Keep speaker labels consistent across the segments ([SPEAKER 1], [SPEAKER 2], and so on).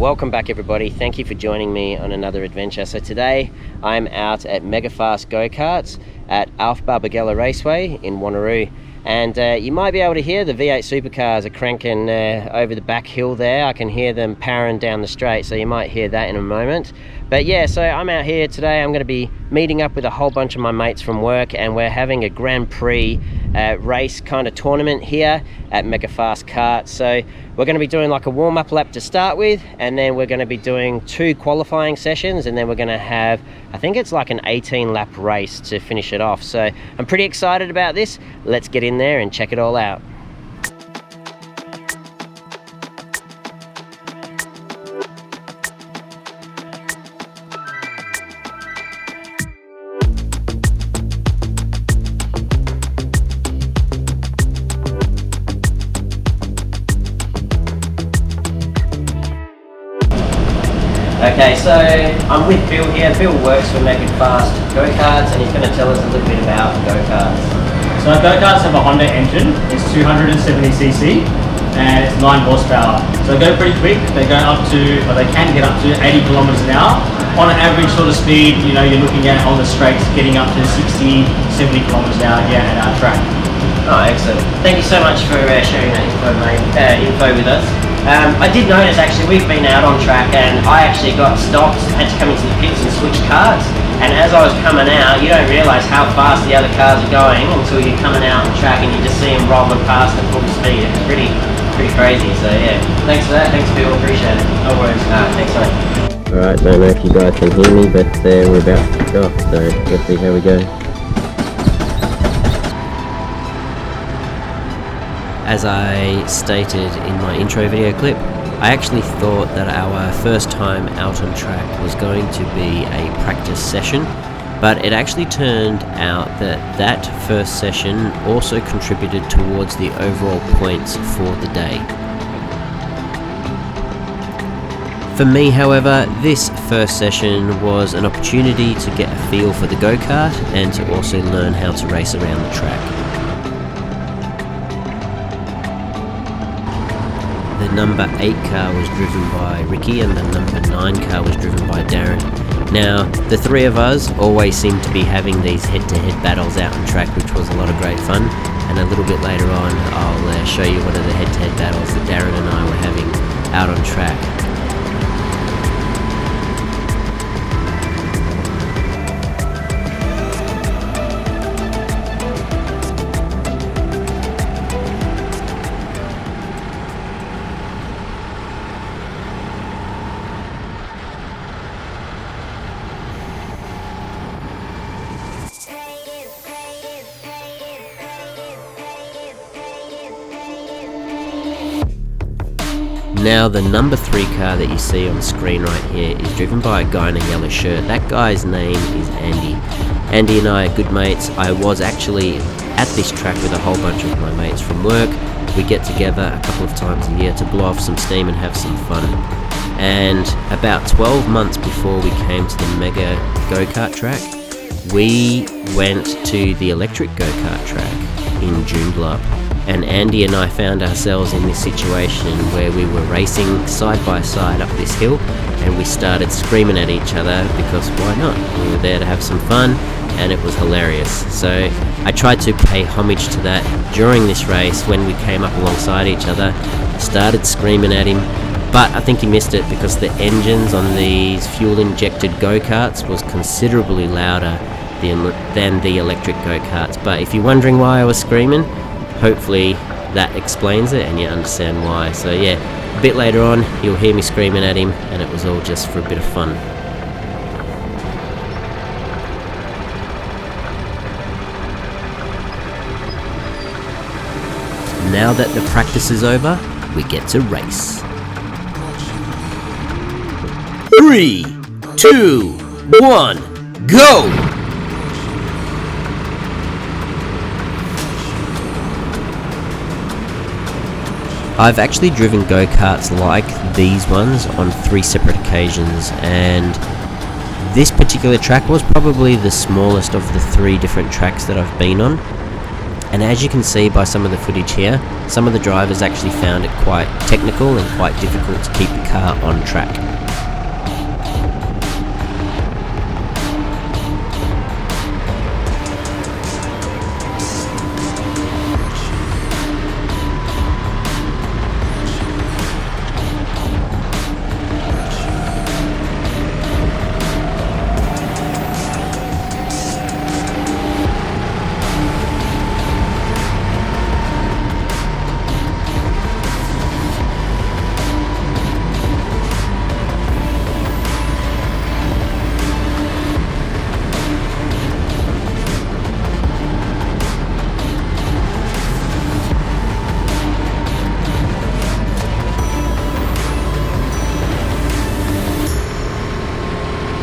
[SPEAKER 1] Welcome back everybody, thank you for joining me on another adventure. So today I'm out at Mega Fast Go-karts at Alf Barbagallo Raceway in Wanneroo, and you might be able to hear the V8 supercars are cranking over the back hill there. I can hear them powering down the straight, so you might hear that in a moment. But yeah, so I'm out here today. I'm going to be meeting up with a whole bunch of my mates from work, and we're having a Grand Prix race kind of tournament here at Mega Fast Karts. So we're going to be doing like a warm-up lap to start with, and then we're going to be doing 2 qualifying sessions, and then we're going to have, I think it's like an 18-lap race to finish it off. So I'm pretty excited about this. Let's get in there and check it all out. Okay, so I'm with Bill here. Bill works for Mega Fast Go-karts, and he's going to tell us a little bit about go-karts.
[SPEAKER 2] So go-karts have a Honda engine. It's 270cc and it's 9 horsepower. So they go pretty quick. They go up to, or they can get up to 80 kilometers an hour. On an average sort of speed, you know, you're looking at on the straights getting up to 60, 70 kilometers an hour here at our track.
[SPEAKER 1] Oh, excellent. Thank you so much for sharing that info with us. I did notice actually we've been out on track, and I actually got stopped, had to come into the pits and switch cars, and as I was coming out, you don't realise how fast the other cars are going until you're coming out on track and you just see them rolling past at full speed. It's pretty crazy. So yeah, thanks for that. Thanks Bill, appreciate it.
[SPEAKER 2] No worries.
[SPEAKER 1] Thanks mate.
[SPEAKER 3] Alright, don't know if you guys can hear me, but we're about to kick off, so let's see how we go. As I stated in my intro video clip, I actually thought that our first time out on track was going to be a practice session, but it actually turned out that first session also contributed towards the overall points for the day. For me, however, this first session was an opportunity to get a feel for the go-kart and to also learn how to race around the track. The number 8 car was driven by Ricky and the number 9 car was driven by Darren. Now, the three of us always seem to be having these head-to-head battles out on track, which was a lot of great fun, and a little bit later on I'll show you one of the head-to-head battles that Darren and I were having out on track. Now the number 3 car that you see on the screen right here is driven by a guy in a yellow shirt. That guy's name is Andy. Andy and I are good mates. I was actually at this track with a whole bunch of my mates from work. We get together a couple of times a year to blow off some steam and have some fun. And about 12 months before we came to the Mega Go-kart track, we went to the electric go-kart track in Joondalup. And Andy and I found ourselves in this situation where we were racing side by side up this hill, and we started screaming at each other because why not? We were there to have some fun, and it was hilarious. So I tried to pay homage to that during this race. When we came up alongside each other, started screaming at him, but I think he missed it because the engines on these fuel-injected go-karts was considerably louder than the electric go-karts. But if you're wondering why I was screaming, hopefully that explains it and you understand why. So yeah, a bit later on you'll hear me screaming at him, and it was all just for a bit of fun. Now that the practice is over, we get to race. 3, 2, 1, go! I've actually driven go-karts like these ones on 3 separate occasions, and this particular track was probably the smallest of the 3 different tracks that I've been on. And as you can see by some of the footage here, some of the drivers actually found it quite technical and quite difficult to keep the car on track.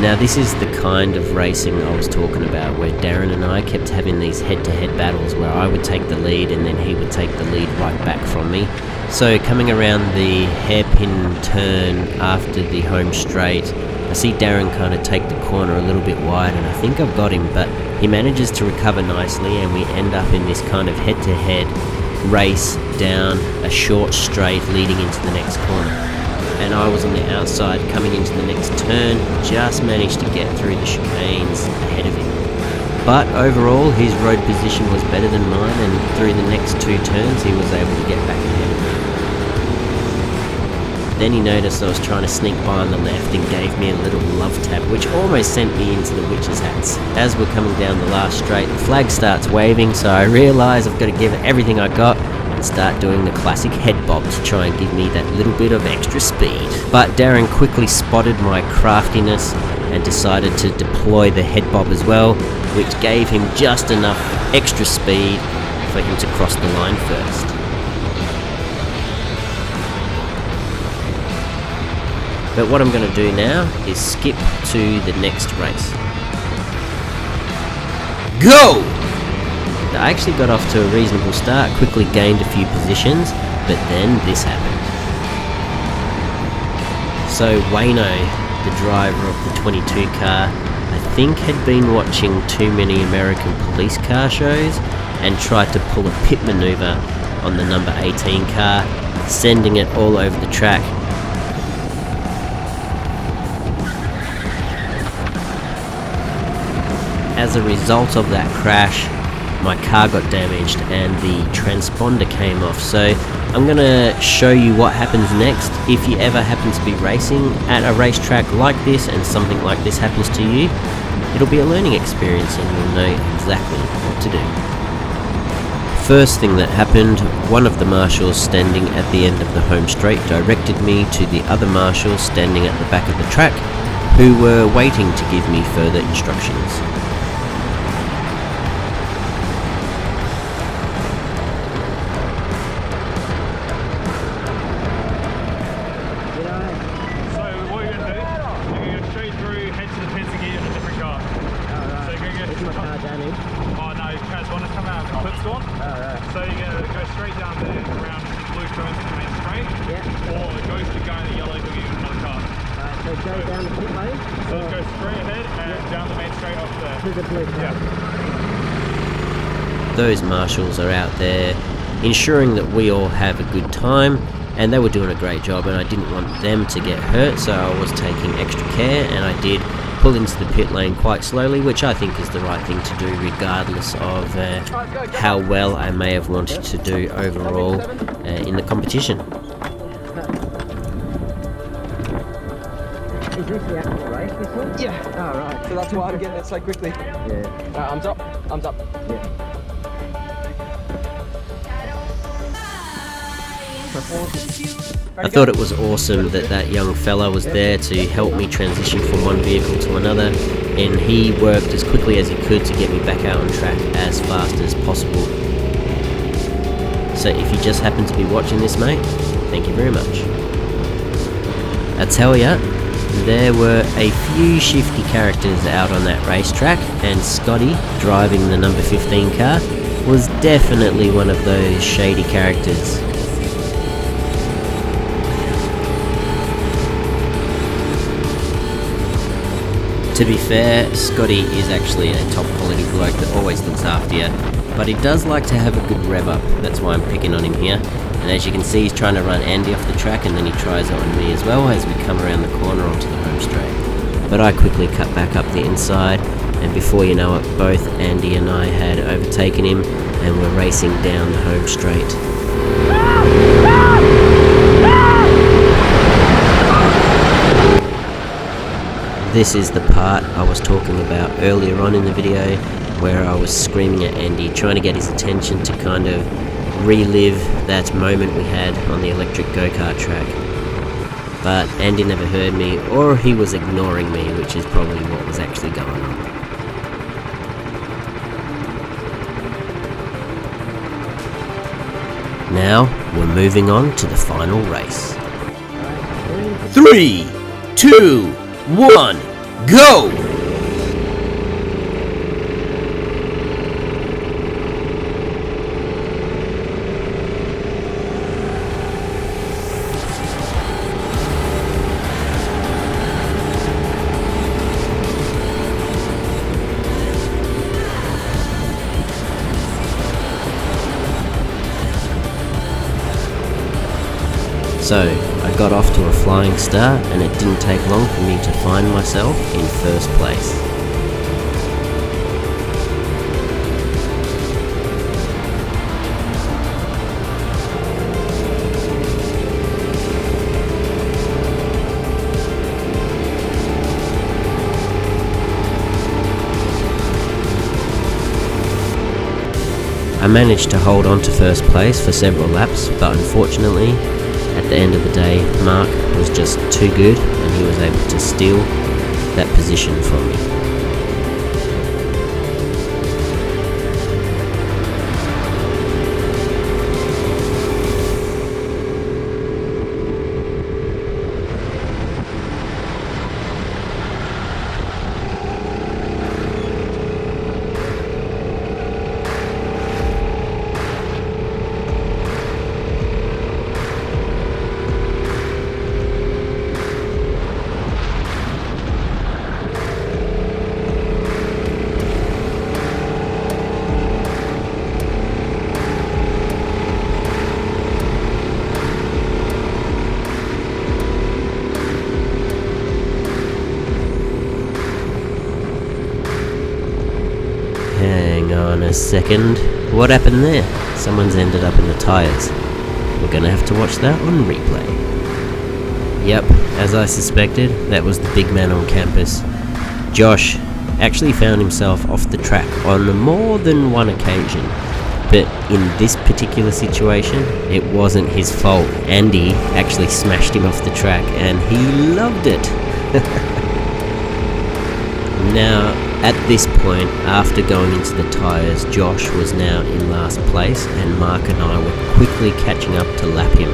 [SPEAKER 3] Now this is the kind of racing I was talking about, where Darren and I kept having these head-to-head battles where I would take the lead and then he would take the lead right back from me. So coming around the hairpin turn after the home straight, I see Darren kind of take the corner a little bit wide, and I think I've got him, but he manages to recover nicely and we end up in this kind of head-to-head race down a short straight leading into the next corner. And I was on the outside coming into the next turn, just managed to get through the chicanes ahead of him. But overall his road position was better than mine, and through the next 2 turns he was able to get back ahead of me. Then he noticed I was trying to sneak by on the left and gave me a little love tap, which almost sent me into the witch's hats. As we're coming down the last straight, the flag starts waving, so I realise I've got to give it everything I got and start doing the classic head bob to try and give me that little bit of extra speed. But Darren quickly spotted my craftiness and decided to deploy the head bob as well, which gave him just enough extra speed for him to cross the line first. But what I'm going to do now is skip to the next race. Go! I actually got off to a reasonable start, quickly gained a few positions, but then this happened. So Wayno, the driver of the 22 car, I think had been watching too many American police car shows and tried to pull a pit maneuver on the number 18 car, sending it all over the track. As a result of that crash, my car got damaged and the transponder came off. So I'm going to show you what happens next if you ever happen to be racing at a racetrack like this and something like this happens to you. It'll be a learning experience and you'll know exactly what to do. First thing that happened, one of the marshals standing at the end of the home straight directed me to the other marshals standing at the back of the track, who were waiting to give me further instructions. Those marshals are out there ensuring that we all have a good time, and they were doing a great job, and I didn't want them to get hurt, so I was taking extra care, and I did pull into the pit lane quite slowly, which I think is the right thing to do regardless of how well I may have wanted to do overall in the competition.
[SPEAKER 4] Is this the actual race, this one?
[SPEAKER 5] Yeah.
[SPEAKER 4] Oh, right.
[SPEAKER 5] So that's why I'm getting it so quickly.
[SPEAKER 4] Yeah.
[SPEAKER 5] Arms up. Arms up.
[SPEAKER 4] Yeah.
[SPEAKER 3] I thought it was awesome that that young fella was there to help me transition from one vehicle to another, and he worked as quickly as he could to get me back out on track as fast as possible. So if you just happen to be watching this, mate, thank you very much. I tell ya, there were a few shifty characters out on that racetrack, and Scotty, driving the number 15 car, was definitely one of those shady characters. To be fair, Scotty is actually a top quality bloke that always looks after you. but he does like to have a good rev up. That's why I'm picking on him here. And as you can see, he's trying to run Andy off the track, and then he tries it on me as well as we come around the corner onto the home straight. But I quickly cut back up the inside, and before you know it, both Andy and I had overtaken him and were racing down the home straight. This is the part I was talking about earlier on in the video, where I was screaming at Andy, trying to get his attention to kind of relive that moment we had on the electric go-kart track. But Andy never heard me, or he was ignoring me, which is probably what was actually going on. Now, we're moving on to the final race. 3, 2, 1, go! So, I got off to a flying start, and it didn't take long for me to find myself in first place. I managed to hold on to first place for several laps, but unfortunately, at the end of the day, Mark was just too good, and he was able to steal that position from me. Hang on a second. What happened there? Someone's ended up in the tyres. We're gonna have to watch that on replay. Yep, as I suspected, that was the big man on campus. Josh actually found himself off the track on more than one occasion. But in this particular situation, it wasn't his fault. Andy actually smashed him off the track, and he loved it. Now, at this point, after going into the tyres, Josh was now in last place, and Mark and I were quickly catching up to lap him.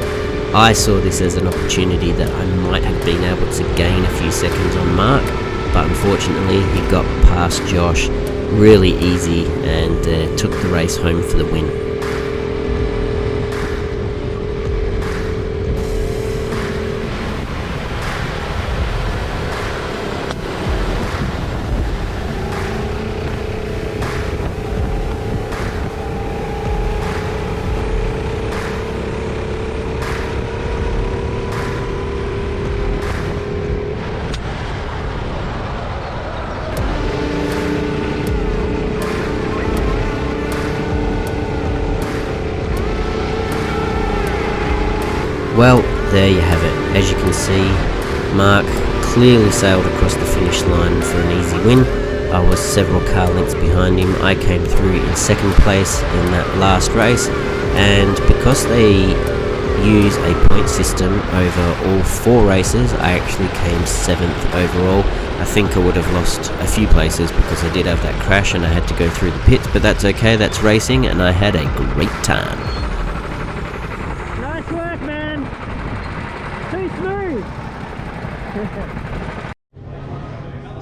[SPEAKER 3] I saw this as an opportunity that I might have been able to gain a few seconds on Mark, but unfortunately he got past Josh really easy and took the race home for the win. Well, there you have it. As you can see, Mark clearly sailed across the finish line for an easy win. I was several car lengths behind him. I came through in second place in that last race, and because they use a point system over all 4 races, I actually came 7th overall. I think I would have lost a few places because I did have that crash and I had to go through the pits, but that's okay, that's racing, and I had a great time.
[SPEAKER 4] Nice work, man. Too smooth.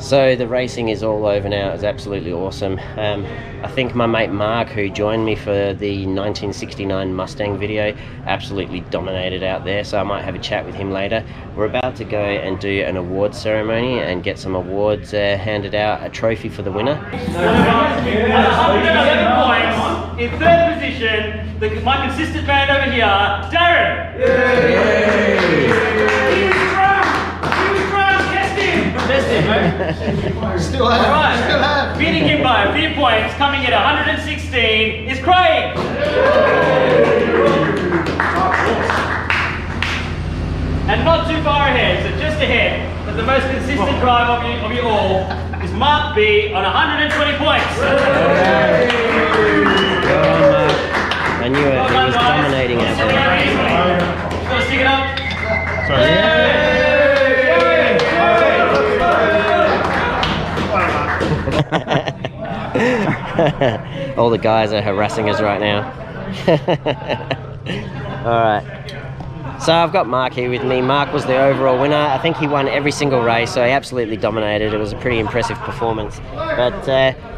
[SPEAKER 1] So the racing is all over now. It's absolutely awesome. I think my mate Mark, who joined me for the 1969 Mustang video, absolutely dominated out there, so I might have a chat with him later. We're about to go and do an awards ceremony and get some awards handed out, a trophy for the winner.
[SPEAKER 2] 111 points, in third position, my consistent man over here, Darren. Test him, mate.
[SPEAKER 5] Still have.
[SPEAKER 2] Alright.
[SPEAKER 5] Still have.
[SPEAKER 2] Beating him by a few points, coming in at 116, is Craig. And not too far ahead, so just ahead, but the most consistent driver of you all is Mark B on 120 points.
[SPEAKER 1] I knew it. He was dominating out there.
[SPEAKER 2] Gotta stick it up.
[SPEAKER 1] All the guys are harassing us right now. Alright. So I've got Mark here with me. Mark was the overall winner. I think he won every single race, so he absolutely dominated. It was a pretty impressive performance. But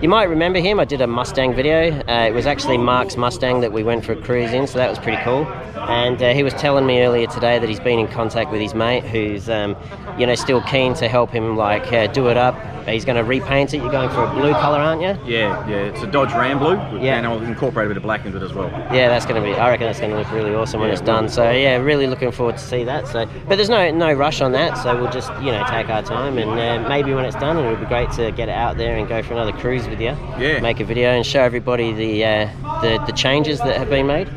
[SPEAKER 1] you might remember him. I did a Mustang video. It was actually Mark's Mustang that we went for a cruise in, so that was pretty cool. And he was telling me earlier today that he's been in contact with his mate, who's still keen to help him do it up. He's going to repaint it. You're going for a blue colour, aren't you?
[SPEAKER 6] Yeah, it's a Dodge Ram blue,
[SPEAKER 1] Yeah.
[SPEAKER 6] and I'll incorporate a bit of black into it as well.
[SPEAKER 1] Yeah, I reckon that's going to look really awesome when it's done. So yeah, really looking forward to see that. So, but there's no rush on that. So we'll just take our time, and maybe when it's done, it'll be great to get it out there and go for another cruise with you.
[SPEAKER 6] Yeah.
[SPEAKER 1] Make a video and show everybody the changes that have been made.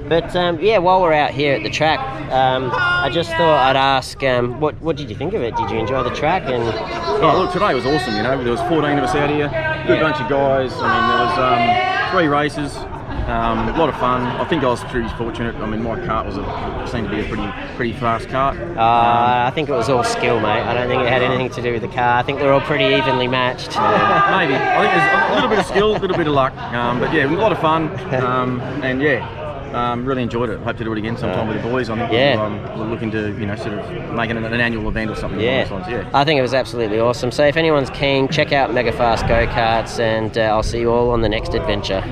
[SPEAKER 1] But while we're out here at the track, I just thought I'd ask, what did you think of it? Did you enjoy the track? And
[SPEAKER 6] Oh, look, today was awesome. There was 14 of us out here, good bunch of guys. I mean, there was 3 races, a lot of fun. I think I was pretty fortunate. I mean, my kart seemed to be a pretty fast kart.
[SPEAKER 1] I think it was all skill, mate. I don't think it had anything to do with the car. I think they're all pretty evenly matched.
[SPEAKER 6] Maybe. I think there's a little bit of skill, a little bit of luck. But yeah, it was a lot of fun, and yeah. Really enjoyed it. Hope to do it again sometime with the boys. I think we're looking to, sort of make it an annual event or something.
[SPEAKER 1] Yeah. I think it was absolutely awesome. So if anyone's keen, check out Mega Fast Go-karts, and I'll see you all on the next adventure.